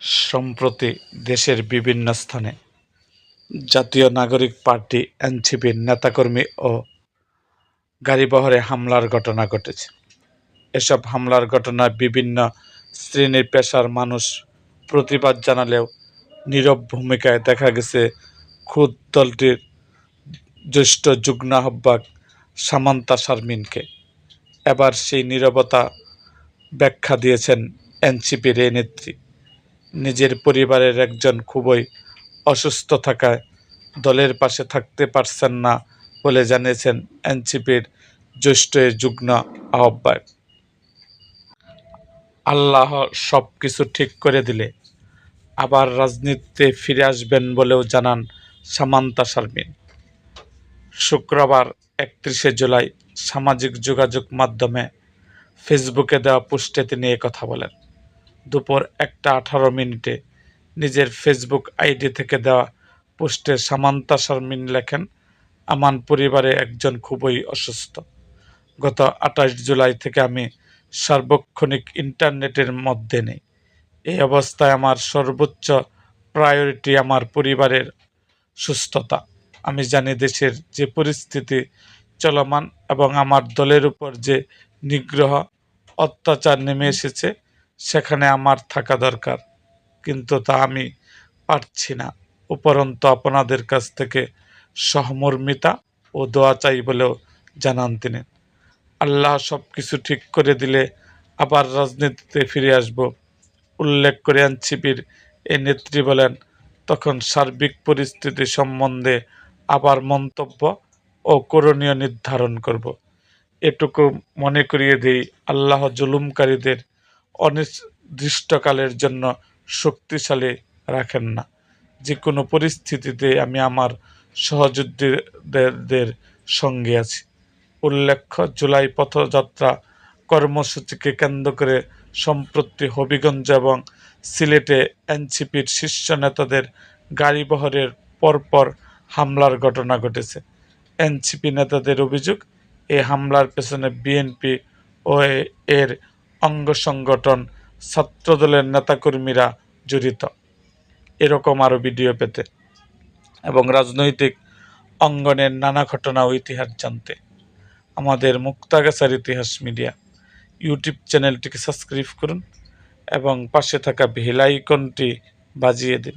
সম্প্রতি দেশের বিভিন্ন স্থানে জাতীয় নাগরিক পার্টি এনসিপির নেতাকর্মী ও গাড়িবহরে হামলার ঘটনা ঘটেছে। এসব হামলার ঘটনায় বিভিন্ন শ্রেণী পেশার মানুষ প্রতিবাদ জানালেও নীরব ভূমিকায় দেখা গেছে খোদ দলটির জ্যেষ্ঠ যুগ্ম আহ্বায়ক সামান্তা শারমিনকে। এবার সেই নীরবতা ব্যাখ্যা দিয়েছেন এনসিপির এই নেত্রী। নিজের পরিবারের একজন খুবই অসুস্থ থাকায় দলের পাশে থাকতে পারছেন না বলে জানিয়েছেন এনসিপির জ্যেষ্ঠ যুগ্ম আহ্বায়ক। আল্লাহ সব কিছু ঠিক করে দিলে আবার রাজনীতিতে ফিরে আসবেন বলেও জানান সামান্তা শারমিন। শুক্রবার 31শে জুলাই সামাজিক যোগাযোগ মাধ্যমে ফেসবুকে দেওয়া পোস্টে তিনি কথা বলেন। দুপুর 1:18 নিজের ফেসবুক আইডি থেকে দেওয়া পোস্টে সামান্তা শারমিন লেখেন, আমার পরিবারে একজন খুবই অসুস্থ। গত 28 জুলাই থেকে আমি সার্বক্ষণিক ইন্টারনেটের মধ্যে নেই। এই অবস্থায় আমার সর্বোচ্চ প্রায়োরিটি আমার পরিবারের সুস্থতা। আমি জানি দেশের যে পরিস্থিতি চলমান এবং আমার দলের উপর যে নিগ্রহ অত্যাচার নেমে এসেছে সেখানে আমার থাকা দরকার, কিন্তু তা আমি পারছি না। উপরন্তু আপনাদের কাছ থেকে সহমর্মিতা ও দোয়া চাই বলেও জানান তিনি। আল্লাহ সব কিছু ঠিক করে দিলে আবার রাজনীতিতে ফিরে আসব উল্লেখ করে এনসিপির এই নেত্রী বলেন, তখন সার্বিক পরিস্থিতি সম্বন্ধে আবার মন্তব্য ও করণীয় নির্ধারণ করব। এটুকু মনে করিয়ে দিই, আল্লাহ জুলুমকারীদের অনির্দিষ্টকালের জন্য শক্তিশালী রাখেন না। যে কোনো পরিস্থিতিতে আমি আমার সহযোদ্ধাদের সঙ্গে আছি। উল্লেখ্য, জুলাই পথযাত্রা কর্মসূচিকে কেন্দ্র করে সম্প্রতি হবিগঞ্জ এবং সিলেটে এনসিপির শীর্ষ নেতাদের গাড়িবহরের পরপর হামলার ঘটনা ঘটেছে। এনসিপি নেতাদের অভিযোগ, এই হামলার পেছনে বিএনপি ও এর অঙ্গ সংগঠন ছাত্রদলের নেতাকর্মীরা জড়িত। এরকম আরও ভিডিও পেতে এবং রাজনৈতিক অঙ্গনের নানা ঘটনা ও ইতিহাস জানতে আমাদের মুক্তাগাছার ইতিহাস মিডিয়া ইউটিউব চ্যানেলটিকে সাবস্ক্রাইব করুন এবং পাশে থাকা বেল আইকনটি বাজিয়ে দিন।